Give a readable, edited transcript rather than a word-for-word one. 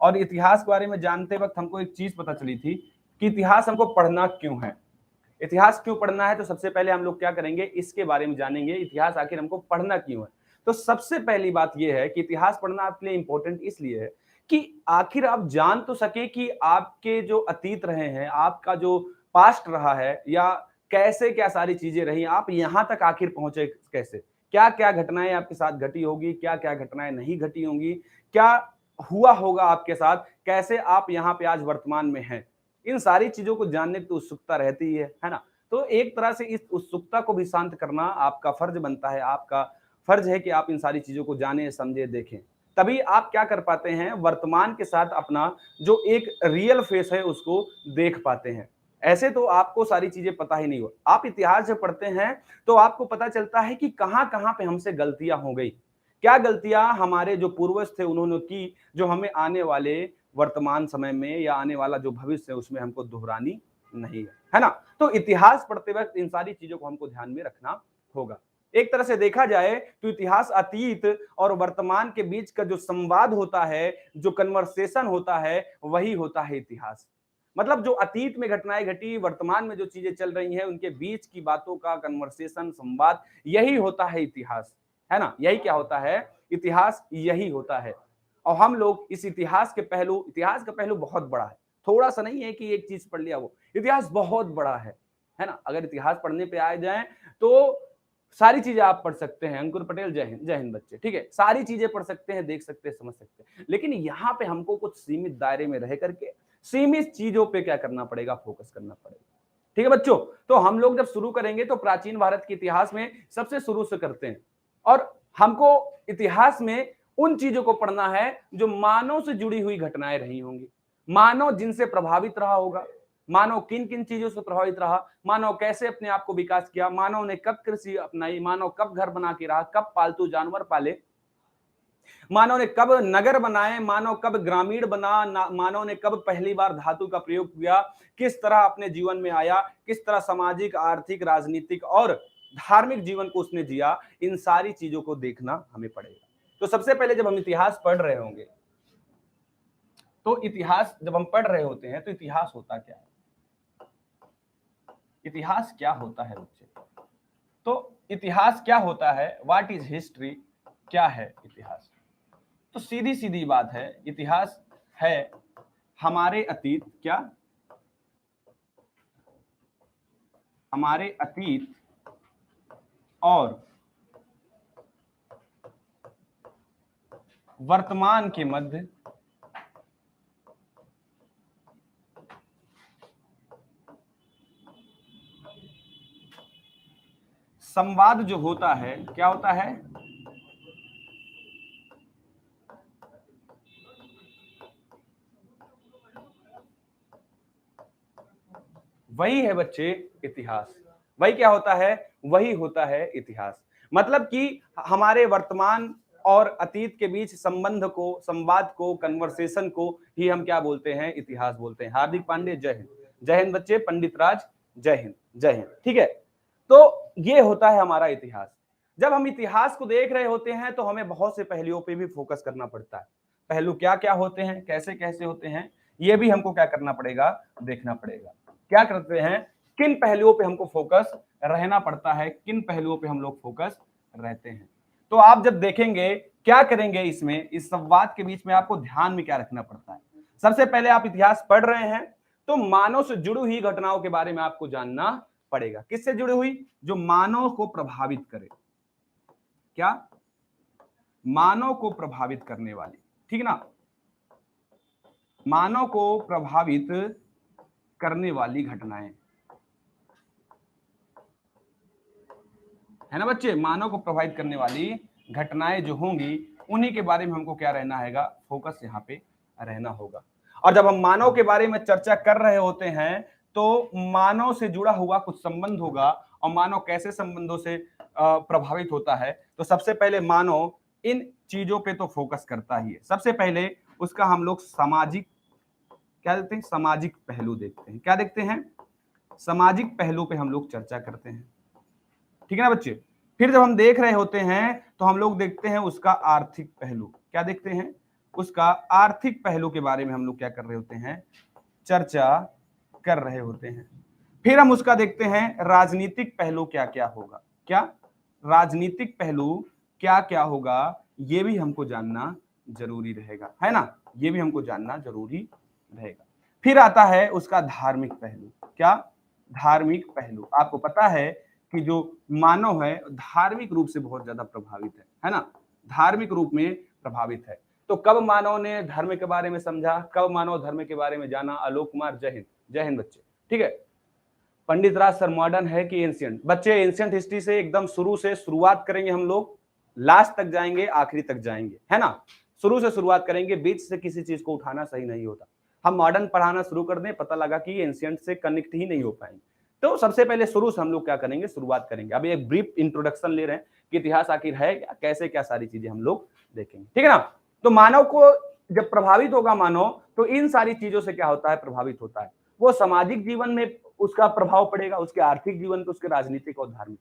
और इतिहास के बारे में जानते वक्त हमको एक चीज पता चली थी कि इतिहास हमको पढ़ना क्यों है। इतिहास क्यों पढ़ना है, तो सबसे पहले हम लोग क्या करेंगे, इसके बारे में जानेंगे, इतिहास आखिर हमको पढ़ना क्यों है। तो सबसे पहली बात यह है कि इतिहास पढ़ना आपके लिए इंपॉर्टेंट इसलिए है कि आखिर आप जान तो सके कि आपके जो अतीत रहे हैं, आपका जो पास्ट रहा है, या कैसे क्या सारी चीजें रही, आप यहां तक आखिर पहुंचे कैसे, क्या क्या घटनाएं आपके साथ घटी होगी, क्या क्या घटनाएं नहीं घटी होंगी, क्या हुआ होगा आपके साथ, कैसे आप यहाँ पे आज वर्तमान में हैं। इन सारी चीजों को जानने की तो उत्सुकता रहती है ना। तो एक तरह से इस उत्सुकता को भी शांत करना आपका फर्ज बनता है, आपका फर्ज है कि आप इन सारी चीजों को जाने, समझे, देखें। तभी आप क्या कर पाते हैं, वर्तमान के साथ अपना जो एक रियल फेस है उसको देख पाते हैं। ऐसे तो आपको सारी चीजें पता ही नहीं हो। आप इतिहास जब पढ़ते हैं तो आपको पता चलता है कि कहां कहां पे हमसे गलतियां हो गई, क्या गलतियां हमारे जो पूर्वज थे उन्होंने की, जो हमें आने वाले वर्तमान समय में या आने वाला जो भविष्य है उसमें हमको दोहरानी नहीं है ना। तो इतिहास पढ़ते वक्त इन सारी चीजों को हमको ध्यान में रखना होगा। एक तरह से देखा जाए तो इतिहास अतीत और वर्तमान के बीच का जो संवाद होता है, जो कन्वर्सेशन होता है, वही होता है इतिहास। मतलब जो अतीत में घटनाएं घटी, वर्तमान में जो चीजें चल रही हैं, उनके बीच की बातों का कन्वर्सेशन, संवाद, यही होता है इतिहास, है ना। यही क्या होता है, इतिहास यही होता है। और हम लोग इस इतिहास का पहलू बहुत बड़ा है, थोड़ा सा नहीं है कि एक चीज पढ़ लिया, वो इतिहास बहुत बड़ा है ना। अगर इतिहास पढ़ने पे आ जाए तो सारी चीजें आप पढ़ सकते हैं। अंकुर पटेल, जय हिंद बच्चे, ठीक है, सारी चीजें पढ़ सकते हैं, देख सकते हैं, समझ सकते हैं, लेकिन यहाँ पे हमको कुछ सीमित दायरे में रह करके सीमित चीजों पे क्या करना पड़ेगा, फोकस करना पड़ेगा। ठीक है बच्चों, तो हम लोग जब शुरू करेंगे तो प्राचीन भारत के इतिहास में सबसे शुरू से करते हैं, और हमको इतिहास में उन चीजों को पढ़ना है जो मानव से जुड़ी हुई घटनाएं रही होंगी, मानव जिनसे प्रभावित रहा होगा, मानव किन किन चीजों से प्रभावित रहा, मानव कैसे अपने आप को विकास किया, मानव ने कब कृषि अपनाई, मानव कब घर बना के रहा, कब पालतू जानवर पाले, मानव ने कब नगर बनाए, मानव कब ग्रामीण बना, मानव ने कब पहली बार धातु का प्रयोग किया, किस तरह अपने जीवन में आया, किस तरह सामाजिक, आर्थिक, राजनीतिक और धार्मिक जीवन को उसने जिया। इन सारी चीजों को देखना हमें पड़ेगा। तो सबसे पहले जब हम इतिहास पढ़ रहे होंगे, तो इतिहास जब हम पढ़ रहे होते हैं तो इतिहास होता क्या है, इतिहास क्या होता है बच्चे, तो इतिहास क्या होता है, व्हाट इज हिस्ट्री, क्या है इतिहास। तो सीधी सीधी बात है, इतिहास है हमारे अतीत, क्या, हमारे अतीत और वर्तमान के मध्य संवाद जो होता है, क्या होता है, वही है बच्चे इतिहास। वही क्या होता है, वही होता है इतिहास। मतलब कि हमारे वर्तमान और अतीत के बीच संबंध को, संवाद को, कन्वर्सेशन को ही हम क्या बोलते हैं, इतिहास बोलते हैं। हार्दिक पांडे, जय हिंद। जय हिंद बच्चे, पंडित राज, जय हिंद, जय हिंद। ठीक है, तो ये होता है हमारा इतिहास। जब हम इतिहास को देख रहे होते हैं तो हमें बहुत से पहलुओं पे भी फोकस करना पड़ता है। पहलू क्या क्या होते हैं, कैसे कैसे होते हैं, ये भी हमको क्या करना पड़ेगा, देखना पड़ेगा। क्या करते हैं, किन पहलुओं पे हमको फोकस रहना पड़ता है, किन पहलुओं पे हम लोग फोकस रहते हैं। तो आप जब देखेंगे क्या करेंगे, इसमें इस संवाद के बीच में आपको ध्यान में क्या रखना पड़ता है। सबसे पहले आप इतिहास पढ़ रहे हैं तो मानव से जुड़ी हुई घटनाओं के बारे में आपको जानना पड़ेगा। किससे जुड़ी हुई, जो मानव को प्रभावित करे, क्या, मानव को प्रभावित करने वाली, ठीक ना, मानव को प्रभावित करने वाली घटनाएं, है ना बच्चे। मानव को प्रभावित करने वाली घटनाएं जो होंगी उन्हीं के बारे में हमको क्या रहना हैगा, फोकस यहाँ पे रहना होगा। और जब हम मानव के बारे में चर्चा कर रहे होते हैं तो मानव से जुड़ा हुआ कुछ संबंध होगा, और मानव कैसे संबंधों से प्रभावित होता है। तो सबसे पहले मानव इन चीजों पे तो फोकस करता ही है। सबसे पहले उसका हम लोग सामाजिक, क्या देखते हैं, सामाजिक पहलू देखते हैं। क्या देखते हैं, सामाजिक पहलू पे हम लोग चर्चा करते हैं, ठीक है ना बच्चे। फिर जब हम देख रहे होते हैं तो हम लोग देखते हैं उसका आर्थिक पहलू। क्या देखते हैं, उसका आर्थिक पहलू के बारे में हम लोग क्या कर रहे होते हैं, चर्चा कर रहे होते हैं। फिर हम उसका देखते हैं राजनीतिक पहलू क्या क्या होगा, क्या राजनीतिक पहलू क्या क्या होगा, ये भी हमको जानना जरूरी रहेगा, है ना, ये भी हमको जानना जरूरी रहेगा। फिर आता है उसका धार्मिक पहलू, क्या धार्मिक पहलू। आपको पता है कि जो मानव है धार्मिक रूप से बहुत ज्यादा प्रभावित है ना, धार्मिक रूप में प्रभावित है। तो कब मानव ने धर्म के बारे में समझा, कब मानव धर्म के बारे में जाना? आलोक कुमार, जय हिंद। जय हिंद बच्चे, ठीक है। पंडित राज सर मॉडर्न है कि एंशियंट? बच्चे एंशियंट हिस्ट्री से एकदम शुरू से शुरुआत करेंगे हम लोग, लास्ट तक जाएंगे, आखिरी तक जाएंगे, है ना। शुरू से शुरुआत करेंगे, बीच से किसी चीज को उठाना सही नहीं होता। हम मॉडर्न पढ़ाना शुरू कर दें, पता लगा कि एंशियंट से कनेक्ट ही नहीं हो पाएंगे। तो सबसे पहले शुरू से हम लोग क्या करेंगे, शुरुआत करेंगे। अभी एक ब्रीफ इंट्रोडक्शन ले रहे हैं कि इतिहास आखिर है क्या, कैसे क्या सारी चीजें हम लोग देखेंगे, ठीक है ना। तो मानव को जब प्रभावित होगा मानव, तो इन सारी चीजों से क्या होता है, प्रभावित होता है। वो सामाजिक जीवन में उसका प्रभाव पड़ेगा, उसके आर्थिक जीवन पे, उसके राजनीतिक और धार्मिक।